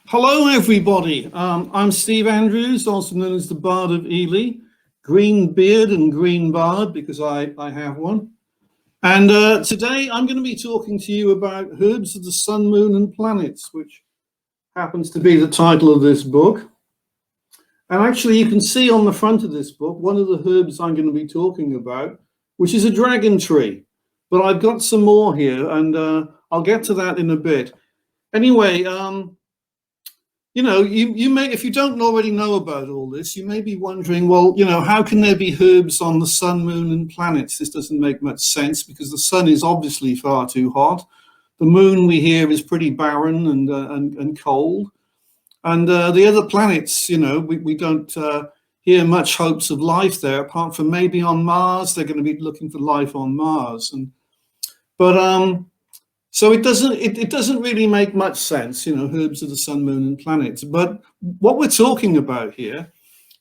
Hello, everybody. I'm Steve Andrews, also known as the Bard of Ely, green beard and green bard because I have one. And today I'm going to be talking to you about herbs of the sun, moon, and planets, which happens to be the title of this book. And actually, you can see on the front of this book one of the herbs I'm going to be talking about, which is a dragon tree. But I've got some more here, and I'll get to that in a bit. Anyway, you may, if you don't already know about all this, you may be wondering, well, how can there be herbs on the sun, moon, and planets? This doesn't make much sense because the sun is obviously far too hot. The moon we hear is pretty barren and cold. And the other planets, we don't hear much hopes of life there, apart from maybe on Mars. They're going to be looking for life on Mars. So it doesn't really make much sense, herbs of the sun, moon, and planets. But what we're talking about here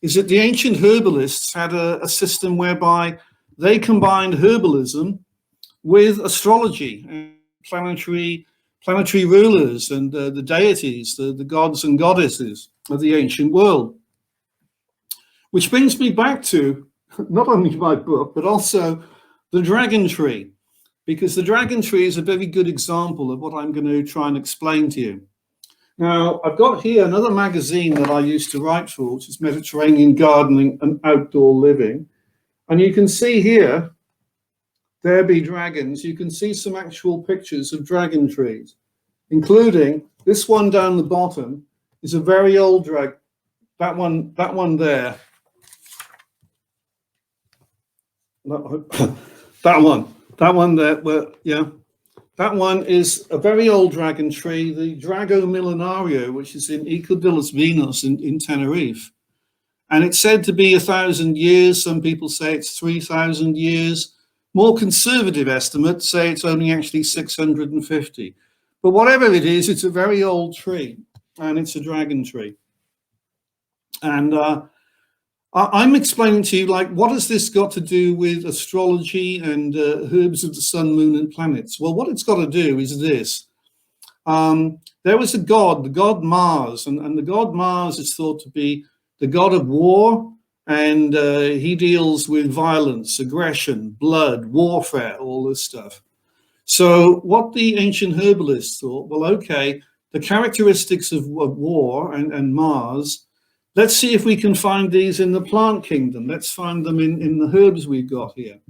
is that the ancient herbalists had a system whereby they combined herbalism with astrology and planetary rulers and the deities, the gods and goddesses of the ancient world. Which brings me back to not only my book, but also the dragon tree, because the dragon tree is a very good example of what I'm going to try and explain to you. Now, I've got here another magazine that I used to write for, which is Mediterranean Gardening and Outdoor Living. And you can see here, there be dragons. You can see some actual pictures of dragon trees, including this one down the bottom is a very old dragon. That one there. That one there, that one is a very old dragon tree, the Drago millenario, which is in Ica de los Vinos in Tenerife. And it's said to be 1,000 years. Some people say it's 3,000 years. More conservative estimates say it's only actually 650. But whatever it is, it's a very old tree, and it's a dragon tree. And I'm explaining to you, what has this got to do with astrology and herbs of the sun, moon, and planets? Well, what it's got to do is this. There was a god, the god Mars, and the god Mars is thought to be the god of war, and he deals with violence, aggression, blood, warfare, all this stuff. So what the ancient herbalists thought, well, okay, the characteristics of war and Mars, let's see if we can find these in the plant kingdom. Let's find them in the herbs we've got here.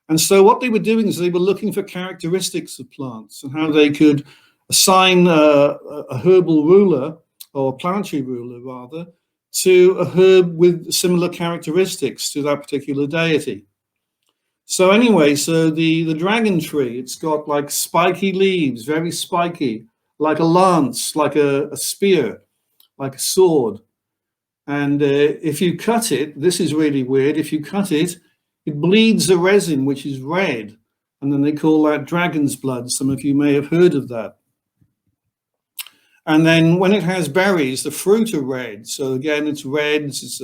And so what they were doing is they were looking for characteristics of plants and how they could assign a herbal ruler, or a planetary ruler rather, to a herb with similar characteristics to that particular deity. So anyway, so the dragon tree, it's got like spiky leaves, very spiky, like a lance, like a spear, like a sword. And if you cut it, this is really weird, if you cut it, it bleeds a resin which is red. And then they call that dragon's blood. Some of you may have heard of that. And then when it has berries, the fruit are red. So again, it's red, it's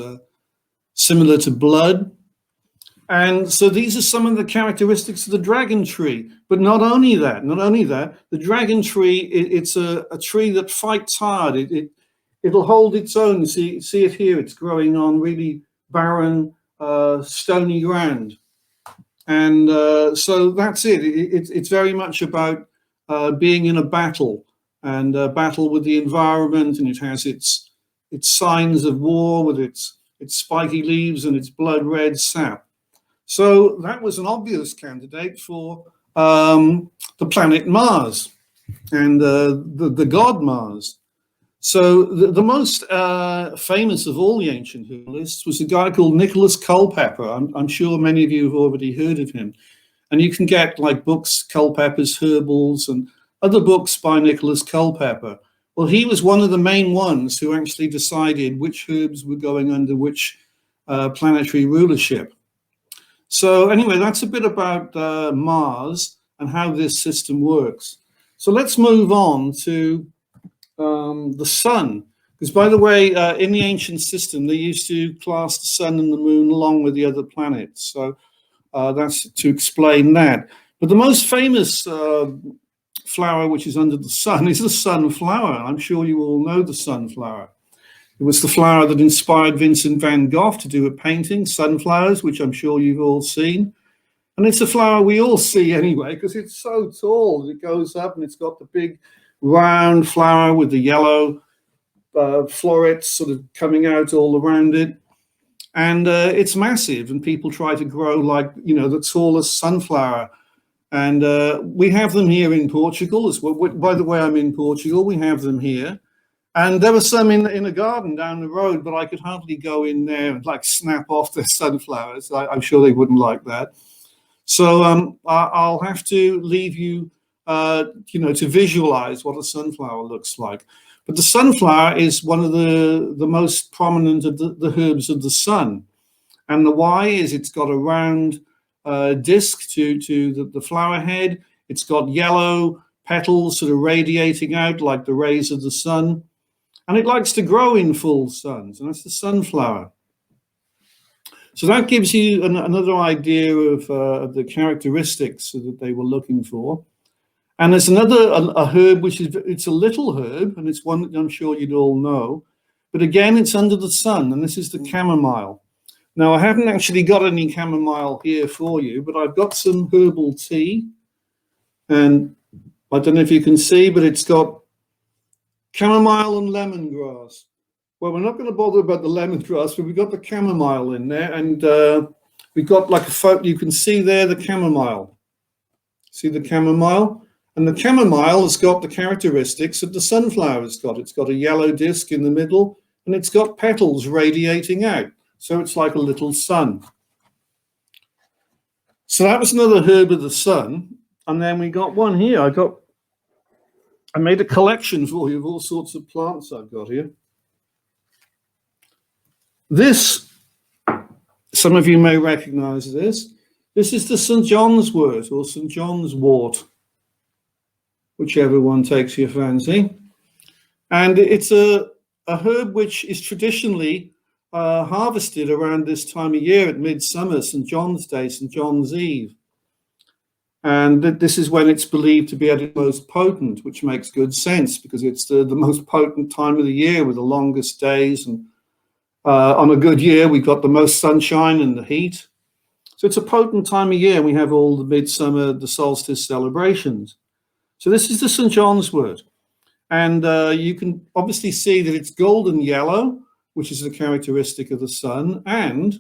similar to blood. And so these are some of the characteristics of the dragon tree. But not only that, the dragon tree, it's a tree that fights hard. It'll hold its own. See it here, it's growing on really barren, stony ground. And so that's it. It's very much about being in a battle, and battle with the environment, and it has its signs of war with its spiky leaves and its blood red sap. So that was an obvious candidate for the planet Mars and the god Mars. So the most famous of all the ancient herbalists was a guy called Nicholas Culpeper. I'm sure many of you have already heard of him. And you can get books, Culpeper's Herbals, and other books by Nicholas Culpeper. Well, he was one of the main ones who actually decided which herbs were going under which planetary rulership. So anyway, that's a bit about Mars and how this system works. So let's move on to the sun. Because by the way, in the ancient system, they used to class the sun and the moon along with the other planets. So that's to explain that. But the most famous flower which is under the sun is the sunflower. I'm sure you all know the sunflower. It was the flower that inspired Vincent van Gogh to do a painting, Sunflowers, which I'm sure you've all seen. And it's a flower we all see anyway, because it's so tall. It goes up and it's got the big round flower with the yellow florets sort of coming out all around it. And it's massive, and people try to grow like, you know, the tallest sunflower. And we have them here in Portugal as well. By the way, I'm in Portugal. We have them here. And there were some in a garden down the road, but I could hardly go in there and like snap off the sunflowers. I'm sure they wouldn't like that. So I'll have to leave you, you know, to visualize what a sunflower looks like. But the sunflower is one of the most prominent of the herbs of the sun. And the why is it's got a round disc to the flower head. It's got yellow petals sort of radiating out like the rays of the sun. And it likes to grow in full suns, and that's the sunflower. So that gives you another idea of the characteristics that they were looking for. And there's a herb, which is, it's a little herb, and it's one that I'm sure you'd all know. But again, it's under the sun, and this is the chamomile. Now, I haven't actually got any chamomile here for you, but I've got some herbal tea. And I don't know if you can see, but it's got chamomile and lemongrass. Well, we're not going to bother about the lemongrass, but we've got the chamomile in there, and we've got like a photo. You can see there the chamomile. See the chamomile? And the chamomile has got the characteristics that the sunflower's got. It's got a yellow disc in the middle, and it's got petals radiating out. So it's like a little sun. So that was another herb of the sun. And then we got one here. I made a collection for you of all sorts of plants I've got here. This, some of you may recognize this. This is the St. John's wort or St. John's wort, whichever one takes your fancy. And it's a herb which is traditionally harvested around this time of year at midsummer, St. John's Day, St. John's Eve. And this is when it's believed to be at its most potent, which makes good sense because it's the most potent time of the year with the longest days. And on a good year, we've got the most sunshine and the heat. So it's a potent time of year. We have all the midsummer, the solstice celebrations. So this is the St. John's wort. And you can obviously see that it's golden yellow, which is a characteristic of the sun. And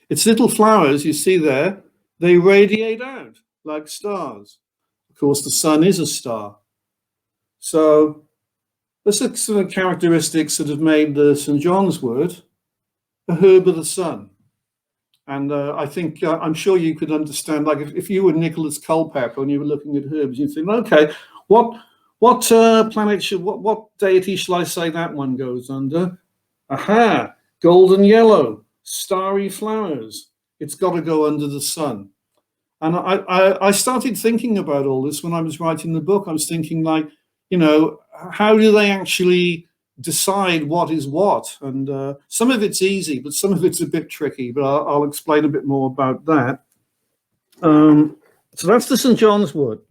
its little flowers, you see there, they radiate out like stars. Of course, the sun is a star. So those are some of the characteristics that have made the St. John's wort a herb of the sun. And I think, I'm sure you could understand, like if you were Nicholas Culpeper and you were looking at herbs, you'd think, okay, what planet what deity shall I say that one goes under? Aha, golden yellow, starry flowers. It's got to go under the sun. And I started thinking about all this when I was writing the book. I was thinking, like, you know, how do they actually decide what is what? And some of it's easy, but some of it's a bit tricky. But I'll explain a bit more about that. So that's the St. John's wort.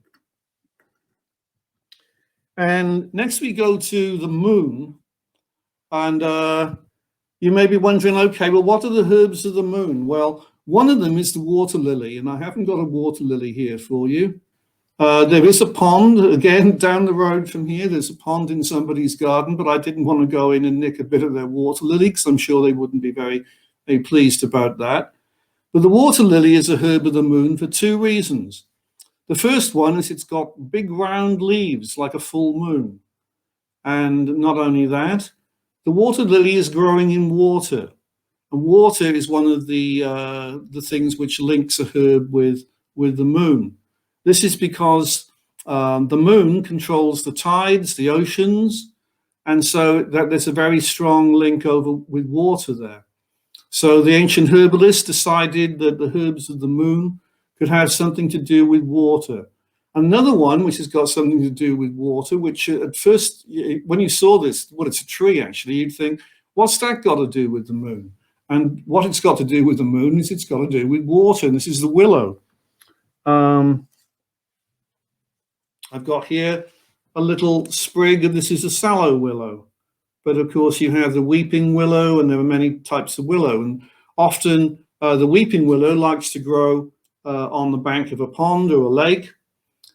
And next we go to the moon. And you may be wondering, okay, well, what are the herbs of the moon? Well, one of them is the water lily, and I haven't got a water lily here for you. There is a pond, again, down the road from here. There's a pond in somebody's garden, but I didn't want to go in and nick a bit of their water lily because I'm sure they wouldn't be very pleased about that. But the water lily is a herb of the moon for two reasons. The first one is it's got big round leaves like a full moon. And not only that, the water lily is growing in water. And water is one of the things which links a herb with the moon. This is because the moon controls the tides, the oceans, and so there's a very strong link over with water there. So the ancient herbalists decided that the herbs of the moon could have something to do with water. Another one which has got something to do with water, which at first, when you saw this, well, it's a tree actually, you'd think, what's that got to do with the moon? And what it's got to do with the moon is it's got to do with water, and this is the willow. I've got here a little sprig, and this is a sallow willow. But of course, you have the weeping willow, and there are many types of willow. And often the weeping willow likes to grow on the bank of a pond or a lake.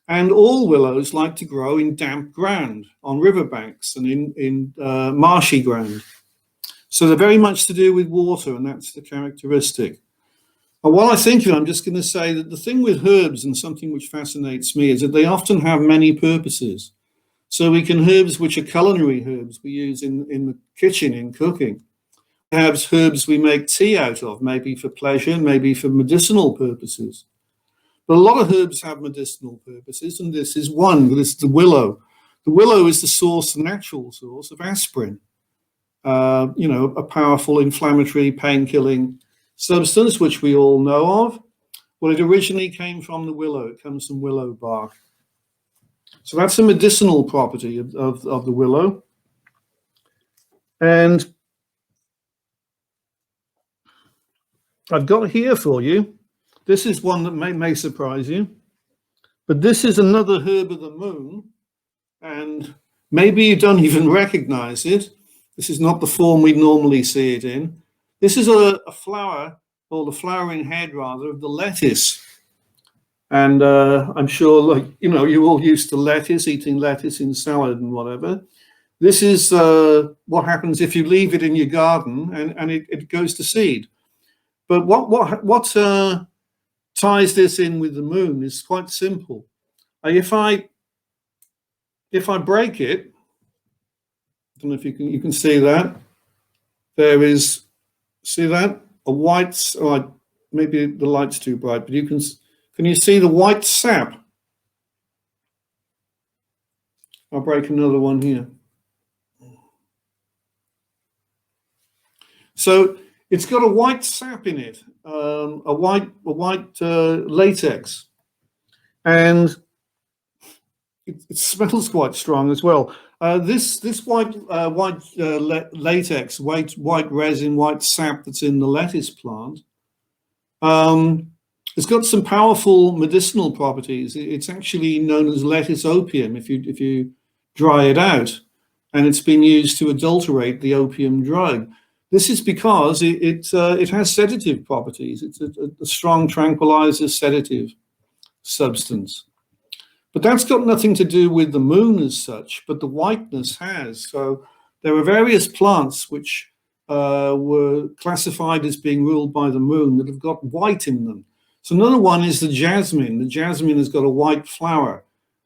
And all willows like to grow in damp ground, on riverbanks and in marshy ground. So they're very much to do with water, and that's the characteristic. And while I think of it, I'm just going to say that the thing with herbs, and something which fascinates me, is that they often have many purposes. So we can herbs which are culinary herbs we use in the kitchen in cooking. We have herbs we make tea out of, maybe for pleasure, maybe for medicinal purposes. But a lot of herbs have medicinal purposes, and this is one. This is the willow. The willow is the source, the natural source of aspirin. A powerful inflammatory, pain-killing substance, which we all know of. Well, it originally came from the willow. It comes from willow bark. So that's a medicinal property of the willow. And I've got here for you, this is one that may surprise you, but this is another herb of the moon, and maybe you don't even recognize it. This is not the form we normally see it in. This is a flower, or the flowering head rather, of the lettuce. And I'm sure, you're all used to lettuce, eating lettuce in salad and whatever. This is what happens if you leave it in your garden and it goes to seed. But what ties this in with the moon is quite simple. If I break it, I don't know if you can see that. There is, see that? A white, maybe the light's too bright, but can you see the white sap? I'll break another one here. So it's got a white sap in it, a white latex, and it smells quite strong as well. This white latex, white resin, white sap that's in the lettuce plant, it's got some powerful medicinal properties. It's actually known as lettuce opium if you dry it out, and it's been used to adulterate the opium drug. This is because it has sedative properties. It's a strong tranquilizer, sedative substance. But that's got nothing to do with the moon as such, but the whiteness has. So there are various plants which were classified as being ruled by the moon that have got white in them. So another one is the jasmine. The jasmine has got a white flower.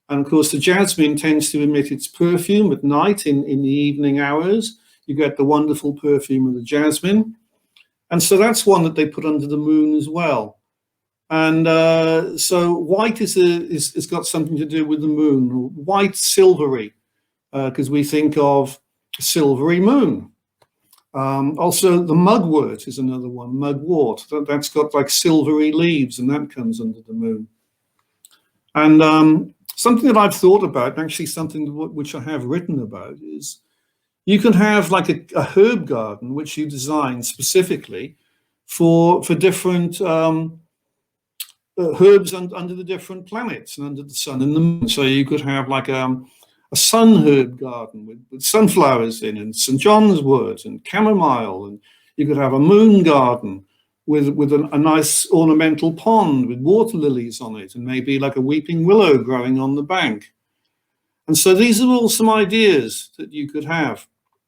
And of course, the jasmine tends to emit its perfume at night in the evening hours. You get the wonderful perfume of the jasmine. And so that's one that they put under the moon as well. And so white is got something to do with the moon. White, silvery, because we think of a silvery moon. Also, the mugwort is another one, mugwort. That's got like silvery leaves, and that comes under the moon. And something that I've thought about, actually something which I have written about, is you can have like a herb garden which you design specifically for different herbs under the different planets and under the sun and the moon. So you could have like a sun herb garden with sunflowers in, and St. John's wort and chamomile, and you could have a moon garden with a nice ornamental pond with water lilies on it, and maybe like a weeping willow growing on the bank. And so these are all some ideas that you could have,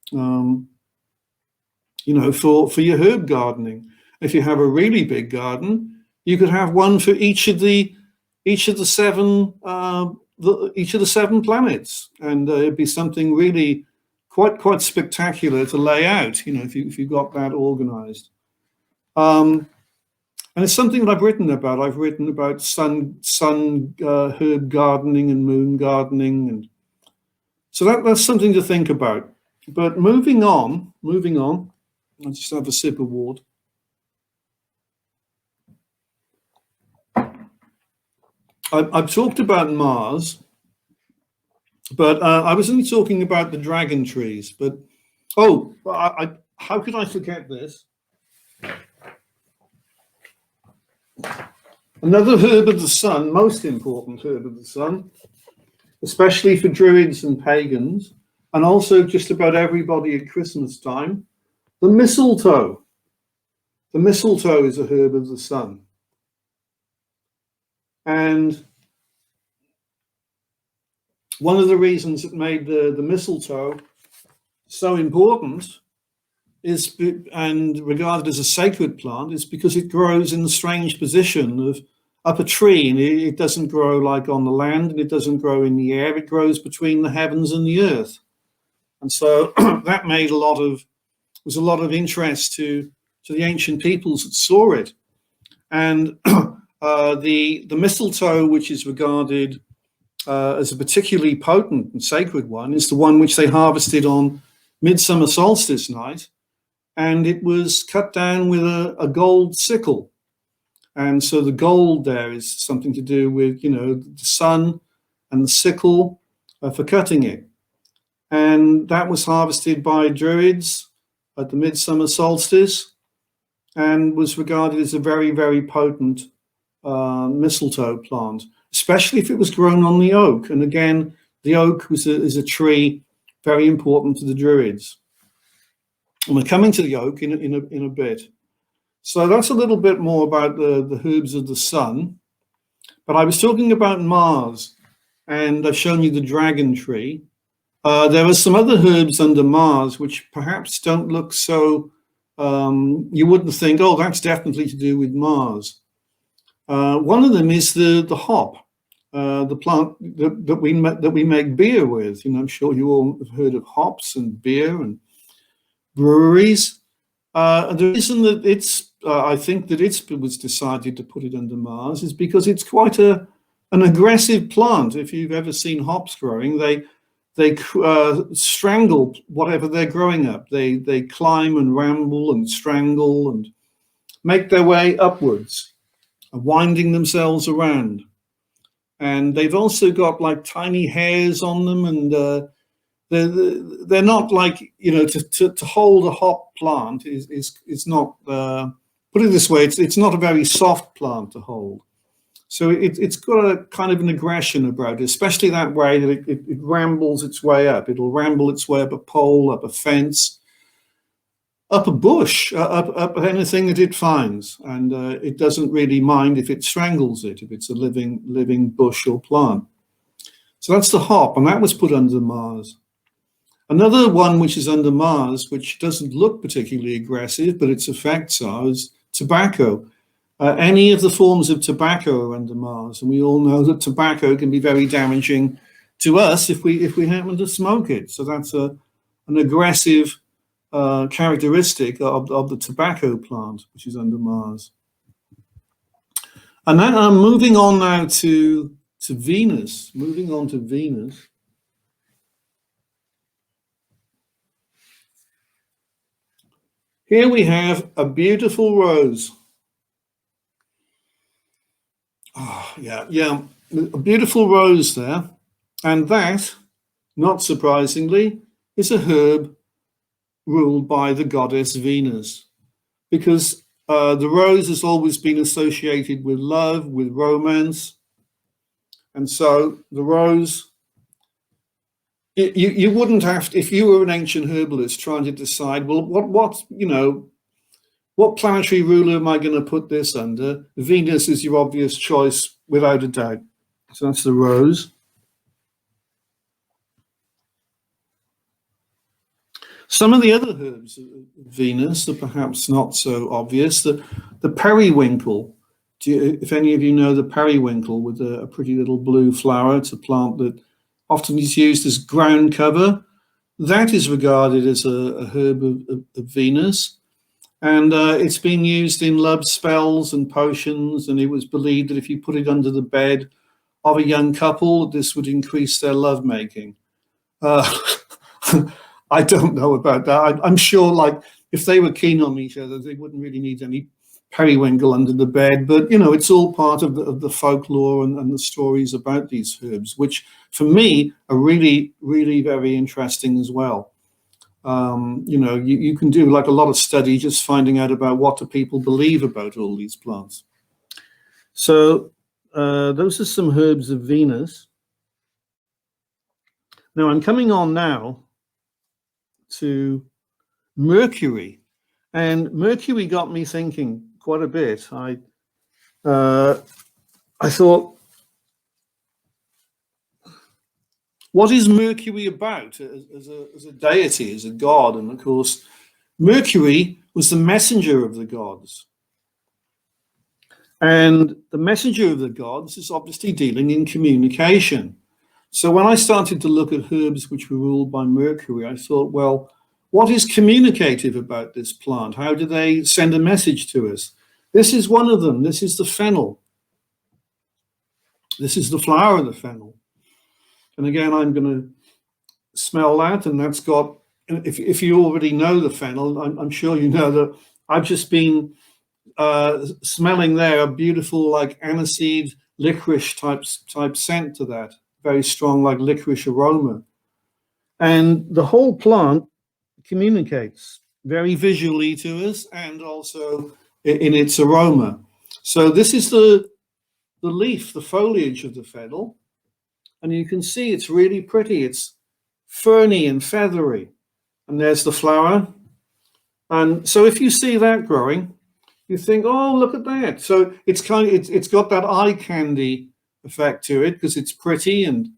for your herb gardening. If you have a really big garden, you could have one for each of the seven planets, and it'd be something really quite spectacular to lay out. If you got that organized. And it's something that I've written about. I've written about sun herb gardening and moon gardening, and so that's something to think about. But moving on. I'll just have a sip of water. I've talked about Mars, but I was only talking about the dragon trees. But how could I forget this? Another herb of the sun, most important herb of the sun, especially for Druids and pagans, and also just about everybody at Christmas time, the mistletoe. The mistletoe is a herb of the sun. And one of the reasons that made the mistletoe so important is, and regarded as a sacred plant, is because it grows in the strange position of up a tree, and it doesn't grow like on the land, and it doesn't grow in the air. It grows between the heavens and the earth. And so that was a lot of interest to the ancient peoples that saw it. And the mistletoe, which is regarded as a particularly potent and sacred one, is the one which they harvested on midsummer solstice night, and it was cut down with a gold sickle. And so the gold there is something to do with, the sun and the sickle for cutting it. And that was harvested by Druids at the midsummer solstice and was regarded as a very, very potent mistletoe plant, especially if it was grown on the oak. And again, the oak is a tree very important to the Druids. And we're coming to the oak in a bit. So that's a little bit more about the herbs of the sun. But I was talking about Mars, and I've shown you the dragon tree. There are some other herbs under Mars which perhaps don't look so, you wouldn't think, oh, that's definitely to do with Mars. One of them is the hop, the plant that we make beer with. I'm sure you all have heard of hops and beer and breweries. And the reason that I think that it was decided to put it under Mars is because it's quite an aggressive plant. If you've ever seen hops growing, they strangle whatever they're growing up. They climb and ramble and strangle and make their way upwards, winding themselves around. And they've also got like tiny hairs on them, and they're not like, to hold a hop plant is not, put it this way, it's not a very soft plant to hold. So it's got a kind of an aggression about it, especially that way that it rambles its way up. It'll ramble its way up a pole, up a fence, up a bush, up anything that it finds. And it doesn't really mind if it strangles it, if it's a living bush or plant. So that's the hop, and that was put under Mars. Another one which is under Mars, which doesn't look particularly aggressive, but its effects are, is tobacco. Any of the forms of tobacco are under Mars, and we all know that tobacco can be very damaging to us if we happen to smoke it. So that's an aggressive characteristic of the tobacco plant, which is under Mars. And then I'm moving on now to Venus. Moving on to Venus. Here we have a beautiful rose. Oh, yeah, a beautiful rose there. And that, not surprisingly, is a herb ruled by the goddess Venus, because the rose has always been associated with love, with romance. And so the rose, you wouldn't have to, if you were an ancient herbalist trying to decide, well, what planetary ruler am I going to put this under? Venus is your obvious choice, without a doubt. So that's the rose. Some of the other herbs of Venus are perhaps not so obvious. The periwinkle. If any of you know the periwinkle with a pretty little blue flower, it's a plant that often is used as ground cover. That is regarded as a herb of Venus. And it's been used in love spells and potions, and it was believed that if you put it under the bed of a young couple, this would increase their lovemaking. I don't know about that. I'm sure, like, if they were keen on each other, they wouldn't really need any periwinkle under the bed. But, it's all part of the folklore and the stories about these herbs, which, for me, are really, really very interesting as well. You can do like a lot of study just finding out about what do people believe about all these plants. So those are some herbs of Venus. Now I'm coming on now to mercury, and mercury got me thinking quite a bit. I thought, what is Mercury about as a deity, as a god? And of course, Mercury was the messenger of the gods. And the messenger of the gods is obviously dealing in communication. So when I started to look at herbs which were ruled by Mercury, I thought, well, what is communicative about this plant? How do they send a message to us? This is one of them. This is the fennel. This is the flower of the fennel. And again, I'm going to smell that, and that's got, if you already know the fennel, I'm sure you know that I've just been smelling there a beautiful, like aniseed licorice type scent to that, very strong, like licorice aroma. And the whole plant communicates very visually to us and also in its aroma. So this is the leaf, the foliage of the fennel. And you can see it's really pretty. It's ferny and feathery. And there's the flower. And so if you see that growing, you think, oh, look at that. So it's it's got that eye candy effect to it because it's pretty, and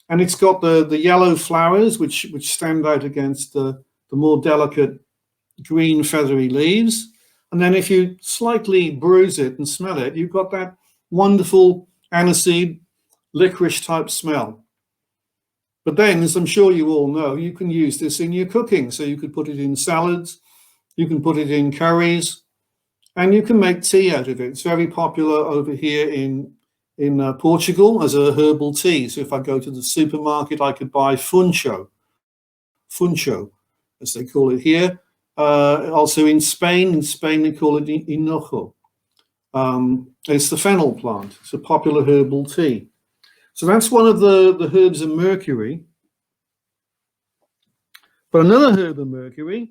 it's got the yellow flowers which stand out against the more delicate green feathery leaves. And then if you slightly bruise it and smell it, you've got that wonderful aniseed licorice type smell. But then, as I'm sure you all know, you can use this in your cooking. So you could put it in salads, you can put it in curries, and you can make tea out of it. It's very popular over here in Portugal as a herbal tea. So if I go to the supermarket, I could buy funcho, as they call it here. Also in Spain they call it hinojo. It's the fennel plant. It's a popular herbal tea. So that's one of the herbs of Mercury. But another herb of Mercury,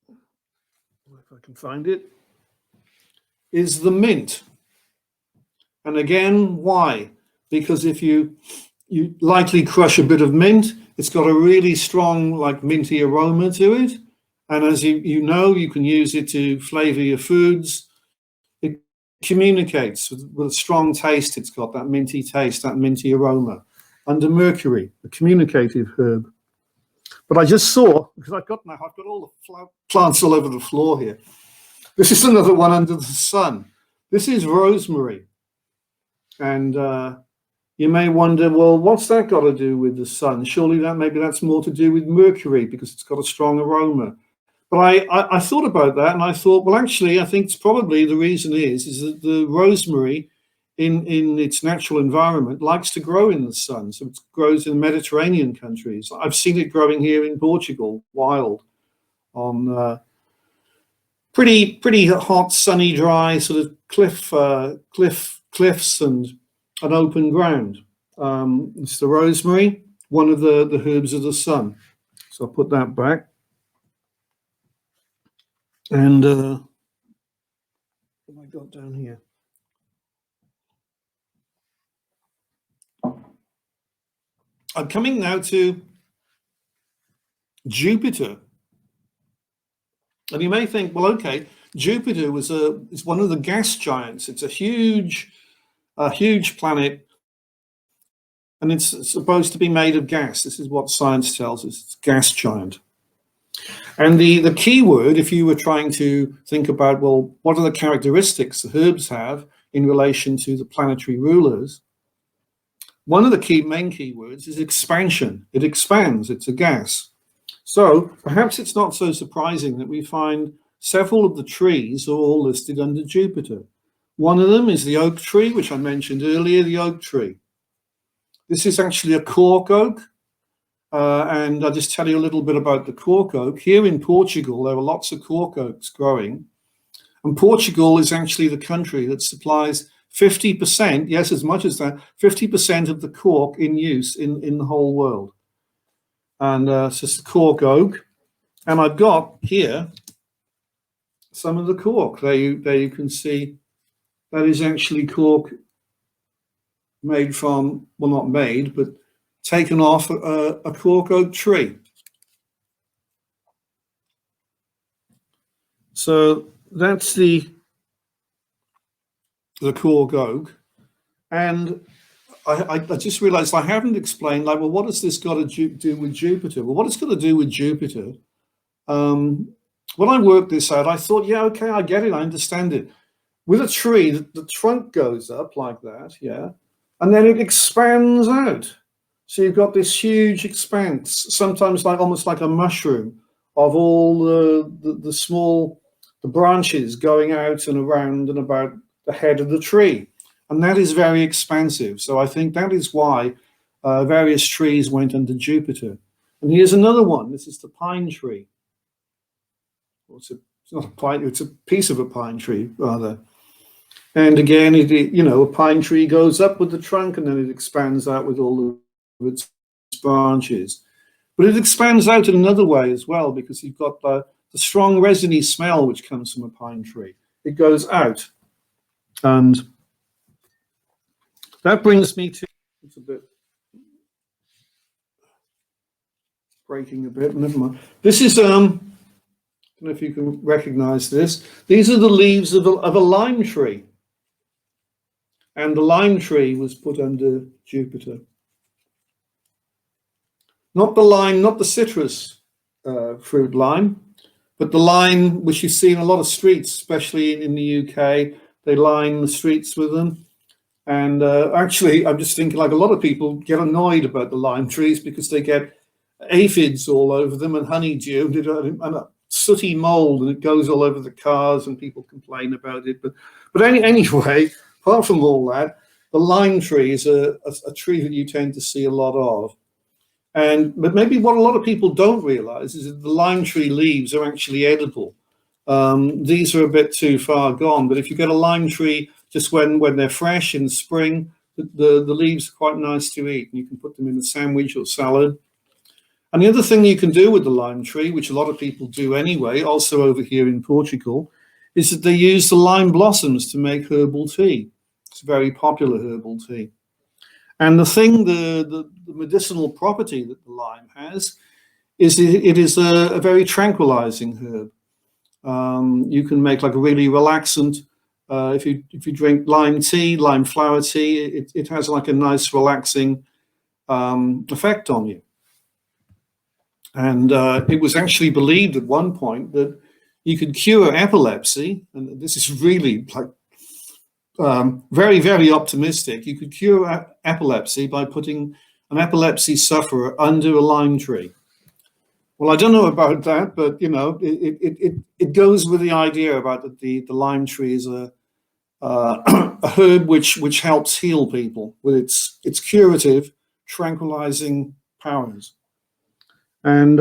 if I can find it, is the mint. And again, why? Because if you lightly crush a bit of mint, it's got a really strong, like minty aroma to it. And as you know, you can use it to flavor your foods. It communicates with a strong taste. It's got that minty taste, that minty aroma. Under Mercury, a communicative herb. But I just saw, because I've got all the plants all over the floor here. This is another one under the sun. This is rosemary. And you may wonder, well, what's that got to do with the sun? Surely maybe that's more to do with Mercury because it's got a strong aroma. But I thought about that, and I thought, well, actually, I think it's probably the reason is that the rosemary in its natural environment likes to grow in the sun. So it grows in Mediterranean countries. I've seen it growing here in Portugal, wild, on pretty hot, sunny, dry sort of cliffs and an open ground. It's the rosemary, one of the herbs of the sun. So I'll put that back. And what have I got down here? I'm coming now to Jupiter. And you may think, well, okay, Jupiter is one of the gas giants. It's a huge planet, and it's supposed to be made of gas. This is what science tells us. It's a gas giant. And the key word, if you were trying to think about, well, what are the characteristics the herbs have in relation to the planetary rulers? One of the main key words is expansion. It expands. It's a gas. So perhaps it's not so surprising that we find several of the trees are all listed under Jupiter. One of them is the oak tree, which I mentioned earlier, the oak tree. This is actually a cork oak. And I'll just tell you a little bit about the cork oak. Here in Portugal, there are lots of cork oaks growing. And Portugal is actually the country that supplies 50%, yes, as much as that, 50% of the cork in use in the whole world. And so it's the cork oak. And I've got here some of the cork. There you can see that is actually cork made from, well, not made, but taken off a cork oak tree. So that's the cork oak. And I just realized I haven't explained, like, well, what has this got to do with Jupiter? Well, what it's got to do with Jupiter, when I worked this out, I thought, yeah, okay, I get it, I understand it. With a tree, the trunk goes up like that, yeah, and then it expands out. So you've got this huge expanse, sometimes like almost like a mushroom, of all the small branches going out and around and about the head of the tree. And that is very expansive. So I think that is why various trees went under Jupiter. And here's another one. This is the pine tree. Well, it's not a pine, it's a piece of a pine tree, rather. And again, a pine tree goes up with the trunk and then it expands out with all of its branches. But it expands out in another way as well, because you've got the strong resiny smell which comes from a pine tree. It goes out. And that brings me to, it's a bit breaking a bit, never mind. This is, I don't know if you can recognize this. These are the leaves of a lime tree. And the lime tree was put under Jupiter. Not the lime, not the citrus fruit lime, but the lime which you see in a lot of streets, especially in the UK. They line the streets with them. And actually, I'm just thinking, like, a lot of people get annoyed about the lime trees because they get aphids all over them and honeydew and a sooty mold, and it goes all over the cars and people complain about it. But anyway, apart from all that, the lime tree is a tree that you tend to see a lot of. But maybe what a lot of people don't realize is that the lime tree leaves are actually edible. These are a bit too far gone, but if you get a lime tree just when they're fresh in spring, the leaves are quite nice to eat. You can put them in a sandwich or salad. And the other thing you can do with the lime tree, which a lot of people do anyway, also over here in Portugal, is that they use the lime blossoms to make herbal tea. It's a very popular herbal tea. And the medicinal property that the lime has is it is a very tranquilizing herb. You can make like a really relaxant, if you drink lime tea, lime flower tea, it has like a nice relaxing effect on you. And it was actually believed at one point that you could cure epilepsy, and this is really like very, very optimistic. You could cure epilepsy by putting an epilepsy sufferer under a lime tree. Well, I don't know about that, but it goes with the idea about the lime tree is a herb which helps heal people with its curative, tranquilizing powers. And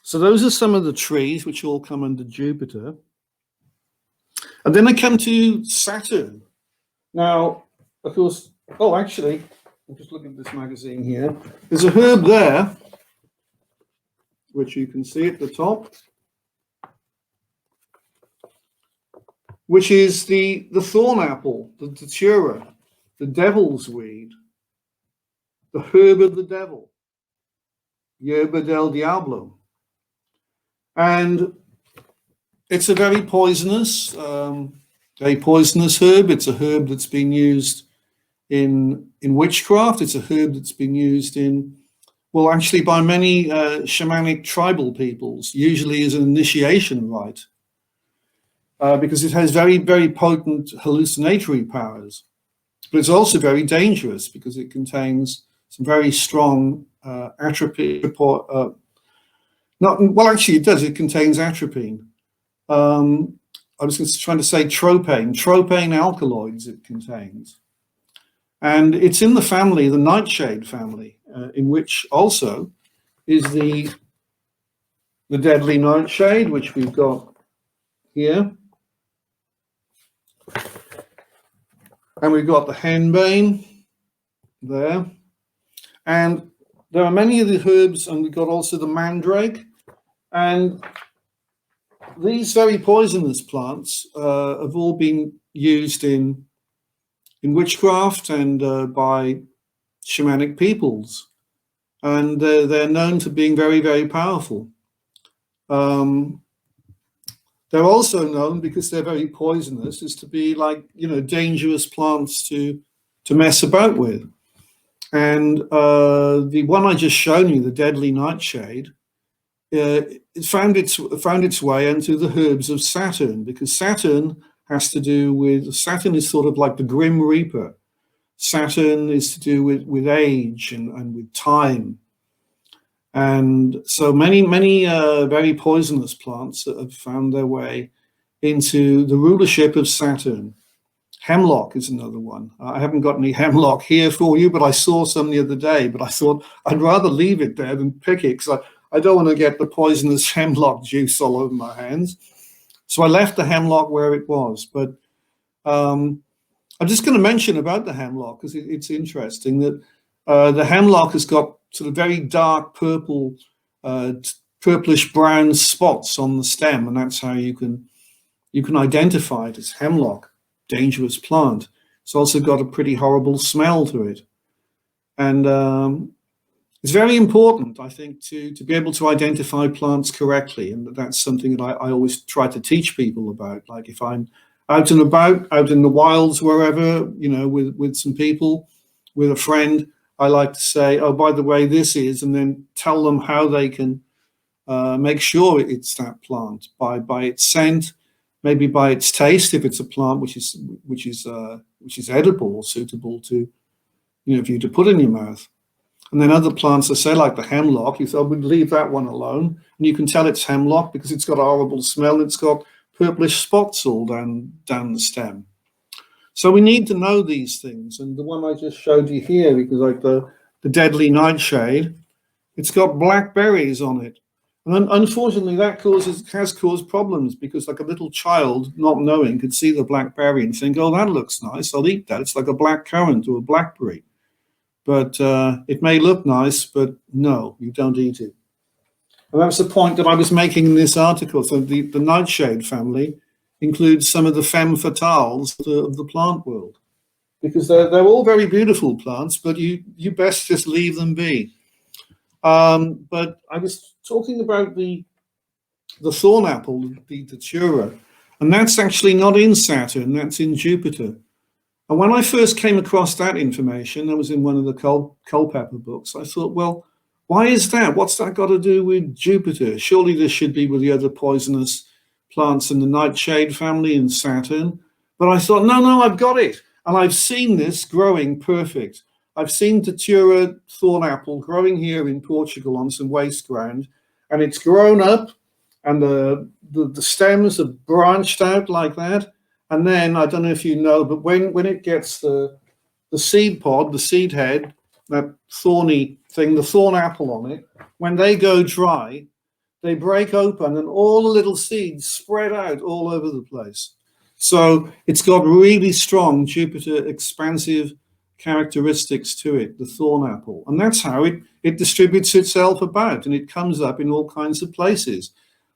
so those are some of the trees which all come under Jupiter. And then I come to Saturn. Now, of course, actually, I'm just looking at this magazine here. There's a herb there, which you can see at the top, which is the thorn apple, the datura, the devil's weed, the herb of the devil, Yerba del Diablo. And it's a very poisonous herb. It's a herb that's been used in witchcraft. It's a herb that's been used actually by many shamanic tribal peoples, usually as an initiation rite, because it has very, very potent hallucinatory powers. But it's also very dangerous because it contains some very strong atropine. Actually, it does. It contains atropine. I was trying to say tropane alkaloids it contains. And it's in the family, the nightshade family, in which also is the deadly nightshade, which we've got here. And we've got the henbane there. And there are many of the herbs, and we've got also the mandrake. And these very poisonous plants have all been used in witchcraft and by shamanic peoples, and they're known to being very, very powerful. They're also known, because they're very poisonous, as to be like, dangerous plants to mess about with. And the one I just shown you, the deadly nightshade, it found its way into the herbs of Saturn, because Saturn is sort of like the Grim Reaper. Saturn is to do with age and with time. And so many very poisonous plants that have found their way into the rulership of Saturn. Hemlock is another one. I haven't got any hemlock here for you, but I saw some the other day, but I thought I'd rather leave it there than pick it, because I don't want to get the poisonous hemlock juice all over my hands. So I left the hemlock where it was. But I'm just going to mention about the hemlock, because it's interesting that the hemlock has got sort of very dark purple, purplish brown spots on the stem, and that's how you can identify it as hemlock, dangerous plant. It's also got a pretty horrible smell to it, and it's very important, I think, to be able to identify plants correctly, and that's something that I always try to teach people about. Like if I'm out and about, out in the wilds, wherever, with some people, with a friend, I like to say, oh, by the way, this is, and then tell them how they can make sure it's that plant by its scent, maybe by its taste, if it's a plant which is edible or suitable to, for you to put in your mouth. And then other plants, I say, like the hemlock, you thought we'd leave that one alone, and you can tell it's hemlock because it's got a horrible smell. It's got purplish spots all down the stem. So we need to know these things. And the one I just showed you here, because like the deadly nightshade, it's got black berries on it. And unfortunately, that has caused problems, because like a little child, not knowing, could see the blackberry and think, oh, that looks nice, I'll eat that. It's like a black currant or a blackberry. But it may look nice, but no, you don't eat it. And that's the point that I was making in this article. So the nightshade family includes some of the femme fatales of the plant world, because they're all very beautiful plants, but you best just leave them be. But I was talking about the thorn apple, the datura, and that's actually not in Saturn, that's in Jupiter. And when I first came across that information, I was in one of the Culpeper books, I thought, well, why is that? What's that got to do with Jupiter? Surely this should be with the other poisonous plants in the nightshade family in Saturn. But I thought, no, I've got it. And I've seen this growing perfect. I've seen datura thorn apple growing here in Portugal on some waste ground, and it's grown up, and the stems have branched out like that. And then, I don't know if you know, but when it gets the seed pod, the seed head, that thorny thing, the thorn apple on it, when they go dry, they break open and all the little seeds spread out all over the place. So it's got really strong Jupiter expansive characteristics to it, the thorn apple. And that's how it distributes itself about, and it comes up in all kinds of places.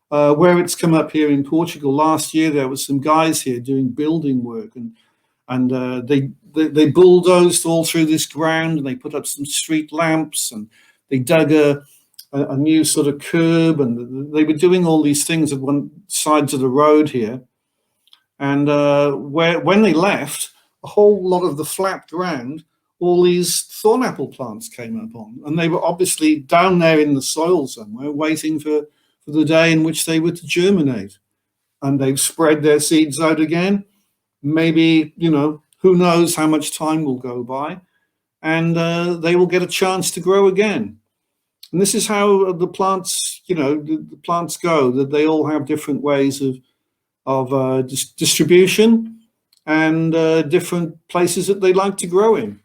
Where it's come up here in Portugal last year, there was some guys here doing building work, and they bulldozed all through this ground, and they put up some street lamps, and they dug a new sort of curb, and they were doing all these things at one side of the road here. And when they left, a whole lot of the flat ground, all these thorn apple plants came up on, and they were obviously down there in the soil somewhere, waiting for the day in which they were to germinate. And they've spread their seeds out again. Maybe, who knows how much time will go by, and they will get a chance to grow again. And this is how the plants, the plants go, that they all have different ways of distribution and different places that they like to grow in.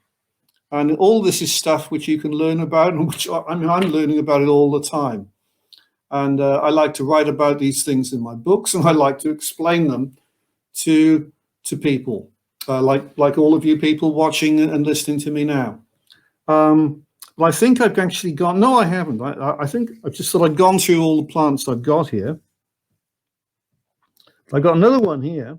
And all this is stuff which you can learn about, and which, I'm learning about it all the time. And I like to write about these things in my books, and I like to explain them to people, like all of you people watching and listening to me now. But I think I've actually gone, no, I haven't. I think I just thought I'd gone through all the plants I've got here. I got another one here,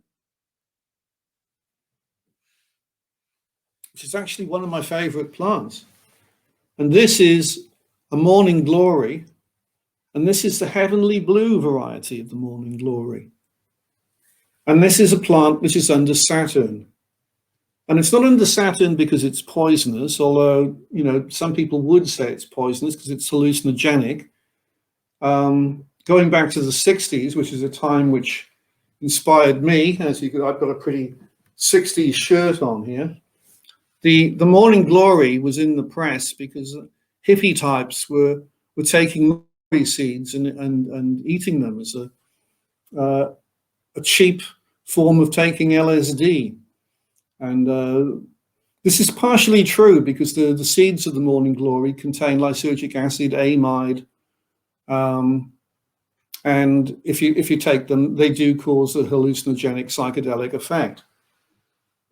which is actually one of my favorite plants. And this is a morning glory. And this is the heavenly blue variety of the morning glory. And this is a plant which is under Saturn. And it's not under Saturn because it's poisonous, although, you know, some people would say it's poisonous because it's hallucinogenic. Going back to the 60s, which is a time which inspired me, as you could, I've got a pretty 60s shirt on here. The morning glory was in the press because hippie types were taking mulberry seeds and eating them as a cheap form of taking LSD. And this is partially true because the seeds of the morning glory contain lysergic acid, amide, and if you take them, they do cause a hallucinogenic psychedelic effect.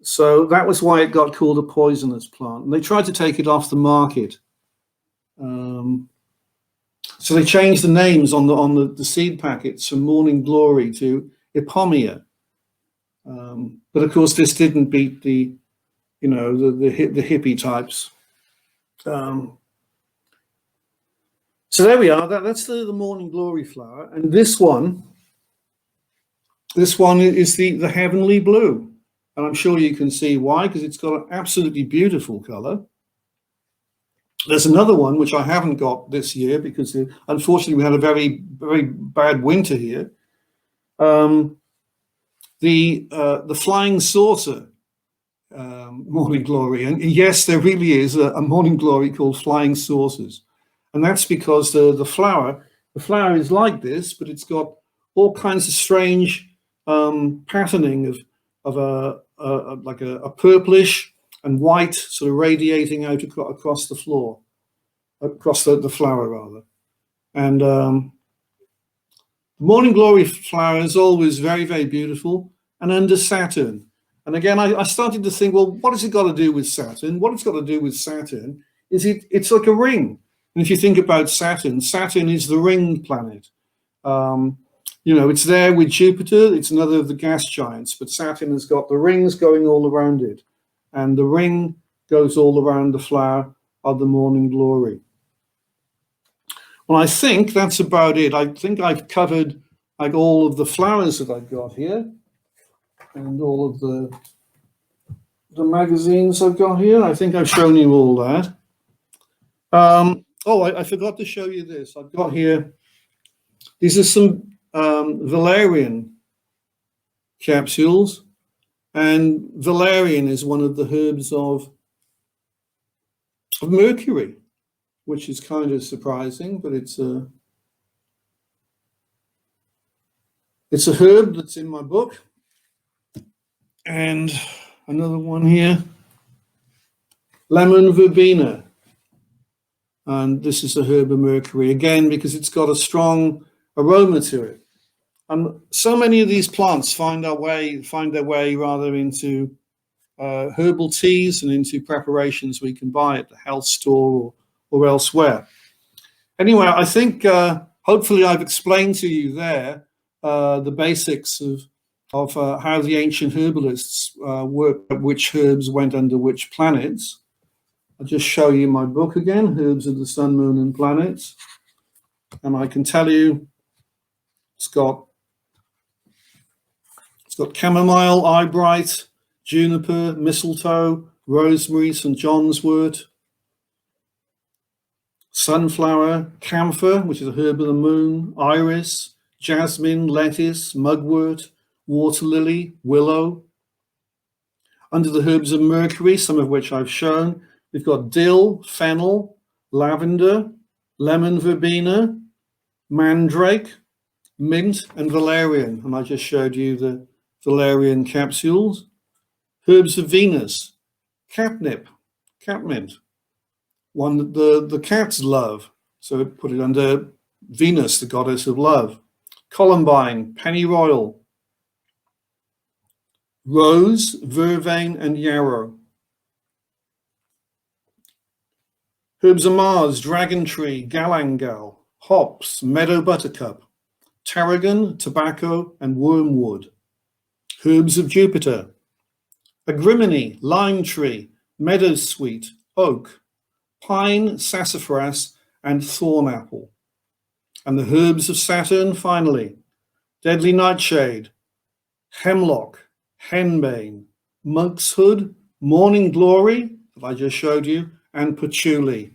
So that was why it got called a poisonous plant. And they tried to take it off the market. So they changed the names on the seed packets from Morning Glory to Ipomia. But of course, this didn't beat the hippie types. So there we are. That's the Morning Glory flower, and this one is the heavenly blue, and I'm sure you can see why, because it's got an absolutely beautiful color. There's another one which I haven't got this year because unfortunately we had a very, very bad winter here. The flying saucer morning glory, and yes, there really is a morning glory called flying saucers, and that's because the flower is like this, but it's got all kinds of strange patterning of a purplish and white sort of radiating out across the floor, across the flower rather. And morning glory flower is always very, very beautiful and under Saturn. And again, I started to think, well, what has it got to do with Saturn? What it's got to do with Saturn is it's like a ring. And if you think about Saturn, Saturn is the ring planet. It's there with Jupiter. It's another of the gas giants, but Saturn has got the rings going all around it. And the ring goes all around the flower of the morning glory. Well, I think that's about it. I think I've covered like all of the flowers that I've got here and all of the magazines I've got here. I think I've shown you all that. I forgot to show you this. I've got here, these are some valerian capsules. And valerian is one of the herbs of Mercury, which is kind of surprising, but it's a herb that's in my book. And another one here, lemon verbena. And this is a herb of Mercury, again, because it's got a strong aroma to it. And so many of these plants find their way rather into herbal teas and into preparations we can buy at the health store or elsewhere. Anyway, I think hopefully I've explained to you there the basics of how the ancient herbalists worked out which herbs went under which planets. I'll just show you my book again, Herbs of the Sun, Moon and Planets. And I can tell you it's got chamomile, eyebright, juniper, mistletoe, rosemary, St. John's wort, sunflower, camphor, which is a herb of the moon, iris, jasmine, lettuce, mugwort, water lily, willow. Under the herbs of Mercury, some of which I've shown, we've got dill, fennel, lavender, lemon verbena, mandrake, mint, and valerian. And I just showed you the valerian capsules. Herbs of Venus, catnip, catmint, one that the cats love. So put it under Venus, the goddess of love. Columbine, pennyroyal, rose, vervain, and yarrow. Herbs of Mars, dragon tree, galangal, hops, meadow buttercup, tarragon, tobacco, and wormwood. Herbs of Jupiter: agrimony, lime tree, meadowsweet, oak, pine, sassafras, and thorn apple. And the herbs of Saturn, finally: deadly nightshade, hemlock, henbane, monkshood, morning glory, that I just showed you, and patchouli.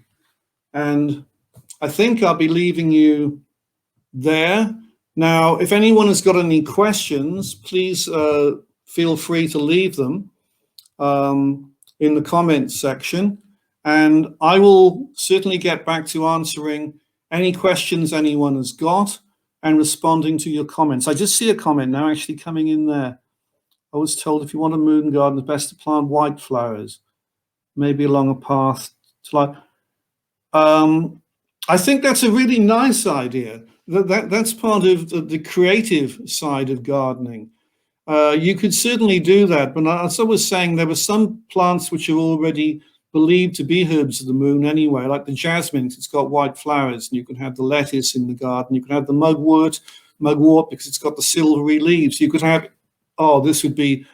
And I think I'll be leaving you there. Now, if anyone has got any questions, please feel free to leave them in the comments section, and I will certainly get back to answering any questions anyone has got and responding to your comments. I just see a comment now actually coming in there. I was told if you want a moon garden, it's best to plant white flowers, maybe along a path to light. I think that's a really nice idea. That's part of the creative side of gardening. You could certainly do that, but as I was saying, there were some plants which are already believed to be herbs of the moon anyway, like the jasmine, it's got white flowers, and you can have the lettuce in the garden. You can have the mugwort because it's got the silvery leaves. You could have, this would be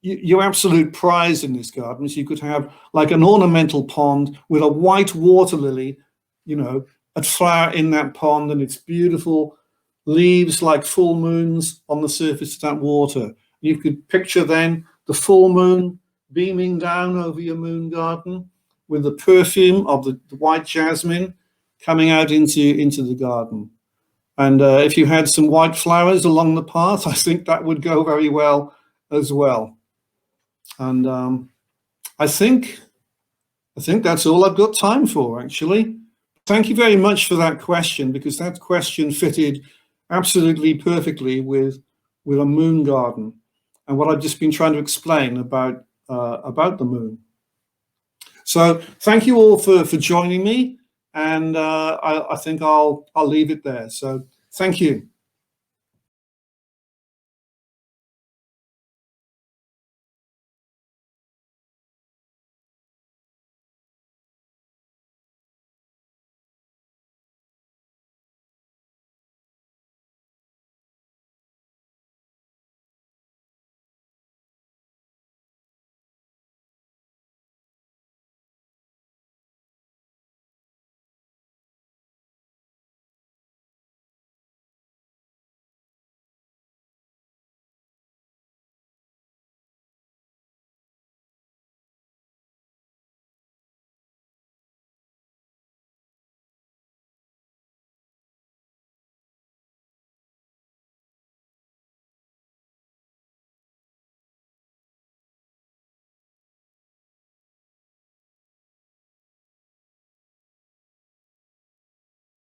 your absolute prize in this garden. So you could have like an ornamental pond with a white water lily, a flower in that pond, and it's beautiful leaves like full moons on the surface of that water. You could picture then the full moon beaming down over your moon garden with the perfume of the white jasmine coming out into the garden. And if you had some white flowers along the path, I think that would go very well as well. And I think that's all I've got time for, actually. Thank you very much for that question, because that question fitted absolutely perfectly with a moon garden and what I've just been trying to explain about the moon. So thank you all for joining me, and I think I'll leave it there. So thank you.